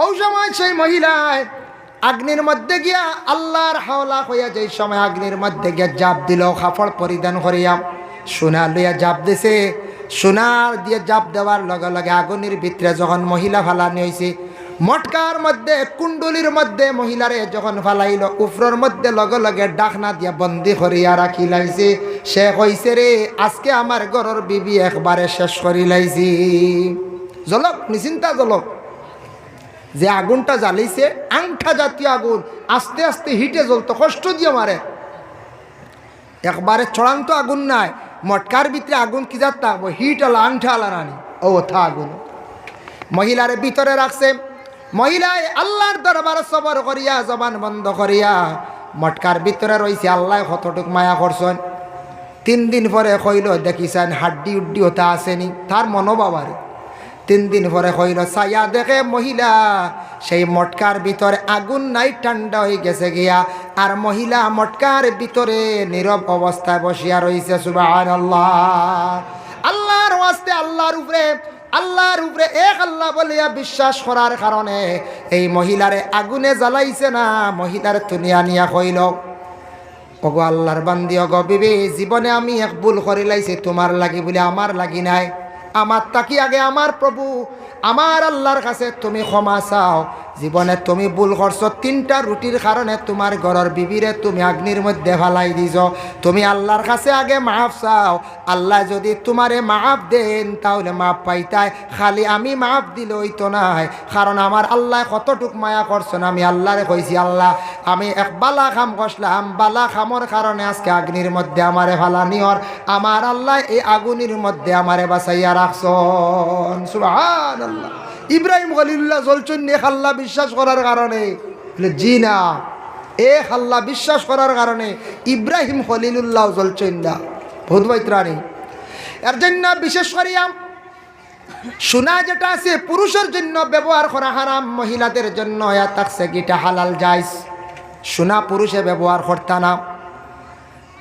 ও সময় সেই মহিলায় আগ্নির মধ্যে গিয়া আল্লাহর হাওলা হইয়া, যেই সময় আগ্নির মধ্যে গিয়া জাপ দিল, কাপড় পরিধান করিয়া সোনা লইয়া জাপ দিছে। সোনার দিয়ে জাপ দেওয়ার লগে লগে আগুনের ভিতরে যখন মহিলা ফালানি হয়েছে, মটকার মধ্যে কুণ্ডলির মধ্যে মহিলারে যখন ফালাইল, উফরের মধ্যে লগে লগে ডাকনা দিয়া বন্দি করিয়া রাখি লাইছে। সে কইছে, রে আজকে আমার ঘরের বিবি একবারে শেষ করি লাইছি। জলক নিশ্চিন্তা জলক, যে আগুনটা জ্বালিছে আংঠা জাতীয় আগুন, আস্তে আস্তে হিটে জ্বলতো, কষ্ট দিয়ে মারে, একবারে চড়ান্ত আগুন নাই। মটকার ভিতরে আগুন কি যাত থাকবো, হিট আলা আংঠা আলা রানি, ও থা আগুন। মহিলার ভিতরে রাখছে, মহিলায় আল্লাহর দরবার সবর করিয়া জবান বন্ধ করিয়া মটকার ভিতরে রয়েছে। আল্লাহ কতটুক মায়া করছেন। 3 দিন পরে কইল, দেখিছেন হাড্ডি উড্ডি ওটা আসেনি, তার মনোবাবারে 3 দিন পরে কইল, ছায়া দেখে মহিলা সেই মটকার ভিতরে আগুন নাই, ঠান্ডা হয়ে গেছে গিয়া। আর মহিলা মটকার ভিতরে নীরব অবস্থায় বসিয়া রয়েছে। সুবহানাল্লাহ। আল্লাহর ওয়াস্তে, আল্লাহর উপরে আল্লাহর উপরে এক আল্লাহ বলিয়া বিশ্বাস করার কারণে এই মহিলারে আগুনে জ্বালাইছে না, মহিলার তুনিয়া নিয়া কইল, ওগো আল্লাহর বান্দি, ওগো বিবি, জীবনে আমি এক ভুল করে লাইছি, তোমার লাগি বলে আমার লাগি নাই। আমার তাকি আগে আমার প্রভু আমার আল্লাহর কাছে তুমি ক্ষমা চাও। জীবনে তুমি ভুল করছো, 3টা রুটির কারণে তোমার ঘরের বিবিরে তুমি অগ্নির মধ্যে ফালাই দিছ। তুমি আল্লাহর কাছে আগে মাফ চাও। আল্লাহ যদি তোমারে মাফ দেন তাহলে মাফ পাইতাই, খালি আমি মাফ দিলে হইতো নাই। কারণ আমার আল্লাহ কতটুক মায়া করছেন। আমি আল্লাহরে কইছি, আল্লাহ আমি এক বালা খাম করলাম, বালা খামর কারণে আজকে অগ্নির মধ্যে আমারে ফালানিওর, আমার আল্লাহ এই আগুনের মধ্যে আমারে বাঁচাইয়া রাখছেন। সুবহানাল্লাহ। ইব্রাহিম খলিলুল্লাহ জ্বলছেন এক আল্লাহ বিশ্বাস করার কারণে? জি না, এক আল্লাহ বিশ্বাস করার কারণে ইব্রাহিম খলিলুল্লাহ জ্বলছেন না। বহুত বৈত্রাণী এর জন্য বিশেষ করিয়া সোনা যেটা আছে পুরুষের জন্য ব্যবহার করা হারাম, মহিলাদের জন্য থাকছে গিটা হালাল জায়েজ। সোনা পুরুষে ব্যবহার করতা না।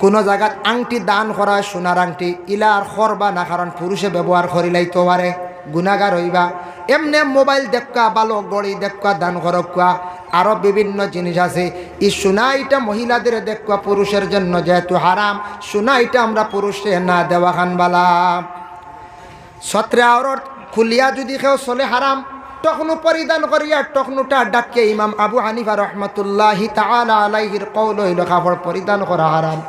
কোনো জায়গাত আংটি দান করা হয়, সোনার আংটি ইলার করবা না, কারণ পুরুষে ব্যবহার করিলাইতে পারে, গুনাহগার হইবা। এমনি মোবাইল দেখা, ভালো গড়ি দেখা দান করকা, আরও বিভিন্ন জিনিস আছে। এই সোনা এটা মহিলাদের দেখা, পুরুষের জন্য যেহেতু হারাম, সোনা এটা আমরা পুরুষে না দেওয়া খান বালা। ছত্রে আওরত খুলিয়া যদি কেউ চলে হারাম, তখনও পরিধান করিয়া তখনটা ডাকে ইমাম আবু হানিফা রহমতুল্লাহি তাআলা আলাইহির কওল হইল কাপড় পরিধান করা হারাম।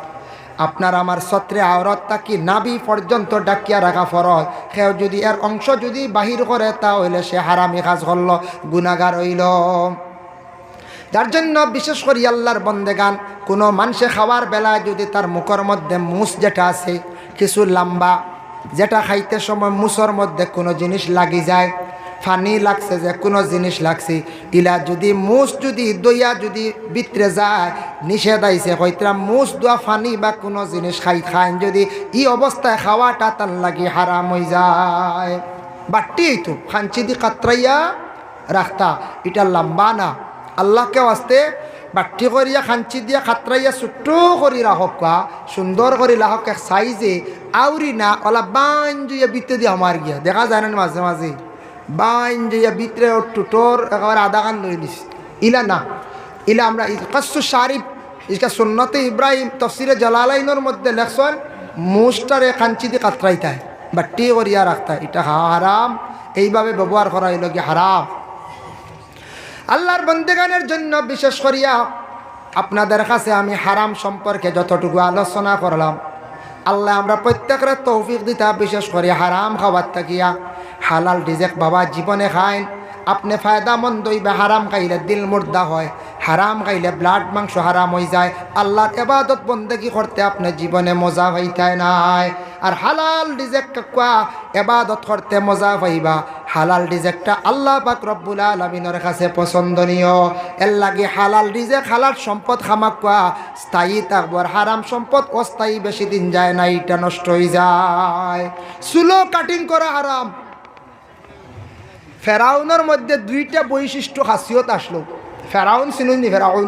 আপনার আমার ছত্রে আওরতটা কি নাভি পর্যন্ত ডাকিয়া রাখা ফরজ। কেউ যদি এর অংশ যদি বাহির করে তাহলে সে হারামি কাজ করল, গুনাহগার হইল। যার জন্য বিশেষ করে আল্লাহর বন্দেগান কোনো মানুষে খাওয়ার বেলায় যদি তার মুখের মধ্যে মুস যেটা আছে কিছু লম্বা, যেটা খাইতে সময় মুসর মধ্যে কোনো জিনিস লাগি যায়, ফানি লাগছে, যে কোনো জিনিস লাগছে, ইলা যদি মুস যদি দইয়া যদি ভিতরে যায়, নিষেধ আইছে হয়তো মুস দোয়া ফানি বা কোনো জিনিস খাইন যদি ই অবস্থায় খাওয়াটা তার লাগি হারাম হয়ে যায়। বাট্টি তো খাঞ্চি দি কাতরাইয়া রাখতা, এটা লম্বা না। আল্লাহকে আসতে বাট্টি করিয়া খাঞ্চি দিয়া খাতরাইয়া ছোট্ট করি রাখক, সুন্দর করি রাখক, এক সাইজে আউরি না ওলা বান জুইয়া বিতে দিয়ে আমার গিয়া দেখা যায় না মাঝে মাঝে বাইন যে ভিতরে টুটোর একেবারে আধা গান লই নিস, ইলা না। ইলা আমরা কাসু শারিফ ইসকা সুন্নতে ইব্রাহিম তফসিরে জালালাইনের মধ্যে লেখছেন, মুস্টারে কাঞ্চি দিয়ে কাতরাইতায়, বাট্টি করিয়া রাখতায়, এটা হারাম। এইভাবে ব্যবহার করা হইল কি হারাম। আল্লাহর বন্দেগানের জন্য বিশেষ করিয়া আপনাদের কাছে আমি হারাম সম্পর্কে যতটুকু আলোচনা করলাম, আল্লাহ আমরা প্রত্যেকের তৌফিক দিতা, বিশেষ করে হারাম খাবার থাকিয়া হালাল রিজেক বাবা জীবনে খাইন। আপনি ফায়দামন্দ হইবে। হারাম খাইলে দিল মুর্দা হয়, হারাম খাইলে ব্লাড মাংস হারাম হয়ে যায়। আল্লাহর ইবাদত বন্দেগী করতে আপনি জীবনে মজা পাইতাই নাই। আর হালাল রিজেক কাকুয়া ইবাদত করতে মজা পাইবা। হালাল রিজেকটা আল্লাহ পাক রব্বুল আলামিনের কাছে পছন্দনীয়। এর লাগে হালাল রিজেক হালাল সম্পদ খামাকুয়া স্থায়ী থাকবো। হারাম সম্পদ অস্থায়ী, বেশি দিন যায় না, এটা নষ্ট হয়ে যায়। চুলো কাটিং করা হারাম। ফেরাউনের মধ্যে 2টা বৈশিষ্ট্য খাসিয়ত আসলো। ফেরাউন চিনুননি? ফেরাউন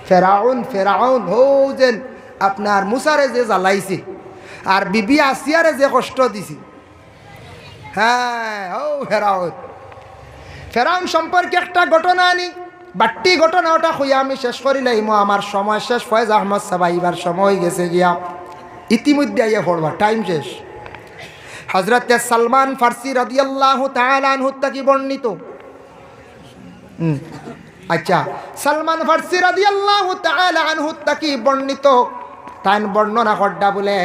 ফেরাউন ফেরাউন হো যেন আপনার মুসারে যে জ্বালাইছে আর বিবি আসিয়ারে যে কষ্ট দিছি, হ্যাঁ ও ফেরাউন। ফেরাউন সম্পর্কে একটা ঘটনা আনি, বাট্টি ঘটনা, ওটা হইয়া আমি শেষ করি লাইম। আমার সময় শেষ। ফয়েজ আহমদ সাবাইবার সময় গেছে গিয়া, ইতিমধ্যে আইয়া পড়বা, টাইম শেষ। হযরত সালমান ফারসি রাদিয়াল্লাহু তাআলা আনহু থেকে বর্ণিত। আচ্ছা, সালমান ফারসি রাদিয়াল্লাহু তাআলা আনহু থেকে বর্ণিত, তাই বর্ণনা করডা বলে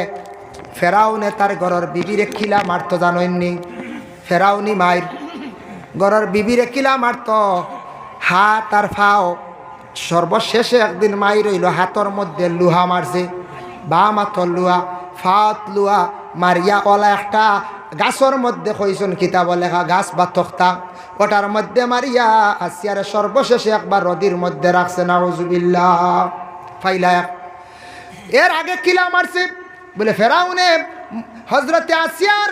ফেরাউনে তার ঘরের বিবিরে খিলা মারত, জানেননি? ফেরাউনি মায়ের ঘরের বিবিরে কিলা মারত, হাত আর ফাও। সর্বশেষে একদিন মাই রইল, হাতর মধ্যে লুহা মারছে, বাম হাতর লুহা, ফাত লুহা মারিয়া ওলা একটা গাছর মধ্যে কইসন কিতাব লেখা গাছ বা তক্তা, ওটার মধ্যে মারিয়া আসিয়ারে সর্বশেষে একবার নদীর মধ্যে রাখছে। নাউজুবিল্লাহ। ফাইলা এর আগে কিলা মারছে বলে ফেরাউনে হযরতে আসিয়ার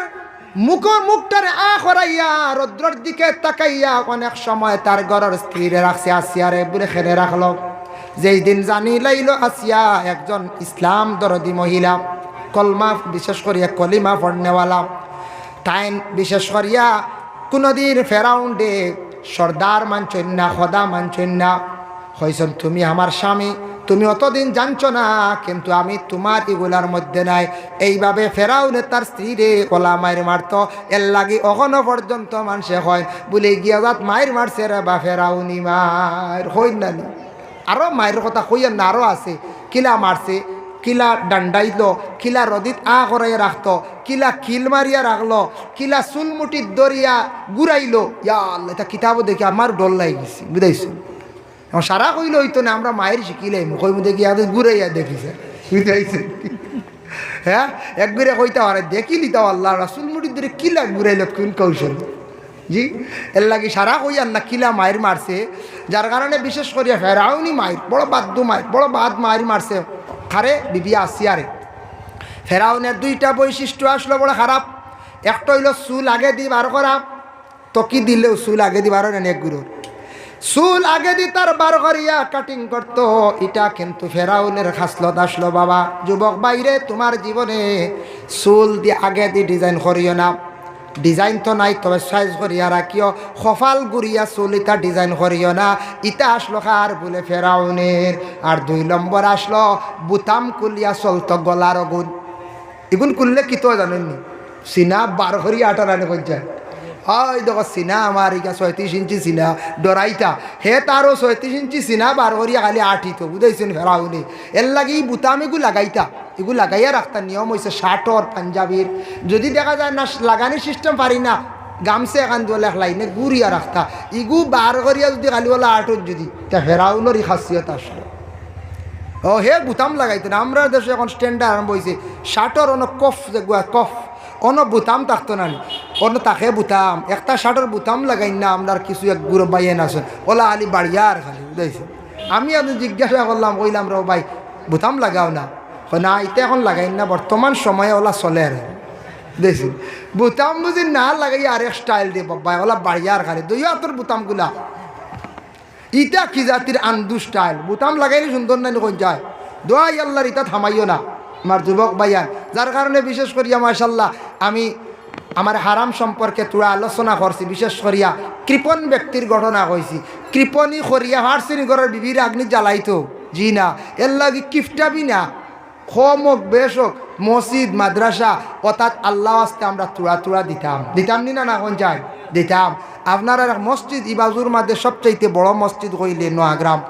মুখটারে করাইয়া রৌদ্রের দিকে তাকাইয়া অনেক সময় তার ঘরের স্ত্রীরে রাখছে। আসিয়ারে বলে খেলে রাখলো। যেই দিন জানি লাইল আসিয়া একজন ইসলাম দরদি মহিলা, কলমা বিশেষ করিয়া কলিমা পড়নেওয়ালা, টাইম বিশেষ করিয়া কোনোদিন ফেরাউন ডে সর্দার মানছেন না, খোদা মানছেন না। হয়েছেন তুমি আমার স্বামী, তুমি অতদিন জানছো না, কিন্তু আমি তোমার এগুলার মধ্যে নাই। এইভাবে ফেরাউনে তার স্ত্রী রে কলা মায়ের মারত। এর লাগি অখনো পর্যন্ত মানুষে হয় বলে গিয়া যাত মায়ের মারছে রে বা ফেরাউনি মায়ের হই না। আরও মায়ের কথা কইয়ের না, আরও আছে। কিলা মারছে, কিলা ডান্ডাইল, কিলা রদিত করাইয়া রাখতো, কিলা কিল মারিয়া রাখলো, কিলা চুলমুটির দরিয়া ঘুরাইলো। ইয়া আল্লাহ, এটা কিতাবও দেখি আমার ডর লাগি গেছি, বুঝাইছো? সারা কইলে হইতো না, আমরা মায়ের শিখিলাই মুখই মধ্যে গিয়ে ঘুরাইয়া দেখিছে, বুঝাইছে? হ্যাঁ, একবারে কইতে পারে দেখিলি তাও আল্লাহ রাসুল মুটির ধরে কিলা ঘুরাইল কোন কৌশল। জি, এর লাগি সারা কইয়ার না কিলা মায়ের মারছে, যার কারণে বিশেষ করিয়া ফেরাউনি মায়ের বড় বাদ্য মায়ের বড় বাদ মায়ের মারছে। খারে বিবি আসিয়ারে ফেরাউনের দুইটা বৈশিষ্ট্য আসলো বড় খারাপ। একটা হইল চুল আগে দি বার করা, তো কি দিলেও চুল আগে দি বার নেন, এক গুরুর চুল আগে দি তার বার করিয়া কাটিং করতো। এটা কিন্তু ফেরাউনের খাসলত আসলো। বাবা যুবক বাইরে, তোমার জীবনে চুল দিয়ে আগে দি ডিজাইন করিও না। ডিজাইন তো নাই, তবে সাইজ করিয়া রাখিও। কপাল গুড়িয়া চুল ইটা ডিজাইন করিও না। ইটা আসলো কার বলে ফেরাউনের। আর 2 নম্বর আসলো বুতাম কুলিয়া চলতো গলার গুণ। এগুন করলে কি তো জানেননি, সিনা বার করিয়া আটার আনে পঞ্চায়েত। হয় দেখো সিনা আমার ইকা 36 ইঞ্চি সিনা ডরাইতা, হে তারও 36 ইঞ্চি সিনা বার করিয়া খালি আঠিত, বুঝাইছেন ফেরাউনি। এর লাগে বুতাম এগুলো লাগাইতা, এগুলো লাগাইয়া রাখতা। নিয়ম হয়েছে শার্টর পাঞ্জাবির, যদি দেখা যায় না লাগানি সিস্টেম পারি না, গামছে এখান দিয়ে লাইনে গুড়িয়া রাখতা। ইগু বার করিয়া যদি খালি বলা আটত, যদি তা ফেরাউনের খাসিয়ত আসলো। ও হে বুতাম লাগাইতো না। আমরা দেশে এখন স্ট্যান্ডার্ড আরম্ভ হয়েছে শার্টর অন কফ, কফ অন বুতাম থাকতো না, অন্য তাকে বুতাম একটা শার্টের বুতাম লাগাই না। আমরা কিছু এক গুরু বাইন আসেন ওলা আলি বাড়িয়ার খালি, বুঝাইছে? আমি আপনি জিজ্ঞাসা করলাম, কইলাম রে ভাই বুতাম লাগাও না? না এটা এখন লাগাই না, বর্তমান সময়ে ওলা চলে আর, বুঝেছি? বুতাম বুঝি না লাগাই আরেক স্টাইল দিয়ে বাবা ওলা বাড়িয়ার খালি দুই হাতের বুতামগুলা। ইটা কি জাতির আন্দু স্টাইল? বুতাম লাগাইলে সুন্দর না কোন যায়? দোয়াই আল্লাহর ইটা থামাইও না আমার যুবক ভাইয়ান। যার কারণে বিশেষ করিয়া মাশাল্লাহ আমি আমার হারাম সম্পর্কে তোরা আলোচনা করছি। বিশেষ করিয়া কৃপণ ব্যক্তির ঘটনা কইছি। কৃপণী করিয়া হারসিনী ঘরের বিবির আগ্নি জ্বালাইতো, জি না। এর লাগে কিফটাবি না, কম হোক বেশ হোক, মসজিদ মাদ্রাসা অর্থাৎ আল্লাহ আসতে আমরা তুড়া দিতাম নি না কোন যায় দিতাম। আপনার মসজিদ ইবাজুর মাঝে সবচাইতে বড় মসজিদ কইলে নোয়াগ্রাম,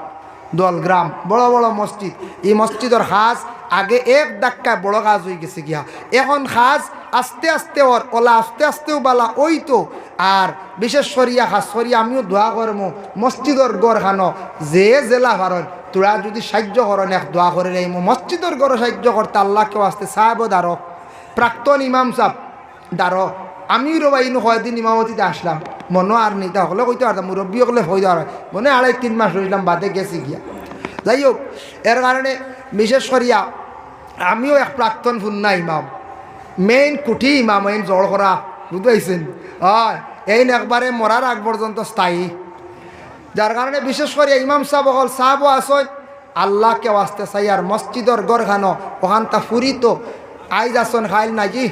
দলগ্রাম, বড় বড় মসজিদ। এই মসজিদের খাস আগে এক ধাক্কায় বড় কাজ হয়ে গেছে গিয়া, এখন খাস আস্তে আস্তে ওর ওলা আস্তে আস্তেও বালা ওই তো। আর বিশেষ করিয়া খাস করিয়া আমিও দোয়া করমো মসজিদের গড় খানো যে জেলা ভারত তোরা যদি সাহায্য করেন, এক দোয়া করে নেই মসজিদের গড়ে সাহায্য করতে আল্লাহকেও আসতে সাহেব দাঁড়ো, প্রাক্তন ইমাম সাহেব দাঁড়ো। আমিও রবাইন কয়েকদিন ইমামতিতে আসলাম, মনে আর নেই তাহলে কইতে পারতাম মুরব্বী হলে হয়ে যাওয়ার মনে 2.5-3 মাস রইলাম, বাদে গেছি গিয়া। যাই হোক, এর কারণে বিশেষ করিয়া আমিও এক প্রাক্তন ফুন্না ইমাম, মেইন কুঠি ইমাম, মেইন জড় করা, বুঝতে পারছেন? হয় এই একবারে মরার আগ পর্যন্ত স্থায়ী। যার কারণে বিশেষ করে ইমাম সাহেব হল সাহেবও আসয় আল্লাহকে আসতে চাই। আর মসজিদর গড় খানো ওখান তা ফুরি তো আইজ আসন খাইল না জি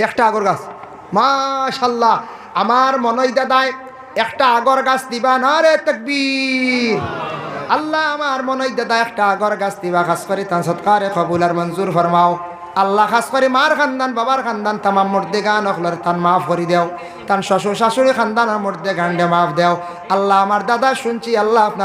একটা আগর গাছ, মাশাল্লাহ আমার মনই দাদায় একটা আগর গাছ দিবা না রে তাকবীর। আল্লাহ আমার মনই দাদা একটা আগর গাছ দিবা, খাস করে তান সৎকারে কবুল আর মঞ্জুর ফরমাও। আল্লাহ খাস করে মার খানদান বাবার খানদান তামাম মর্দে গান অখলার তান মাফ করি দেও, তান শ্বশুর শাশুড়ি খানদান আর মর্দে গান্ডে মাফ দেও। আল্লাহ আমার দাদা শুনছি আল্লাহ আপনার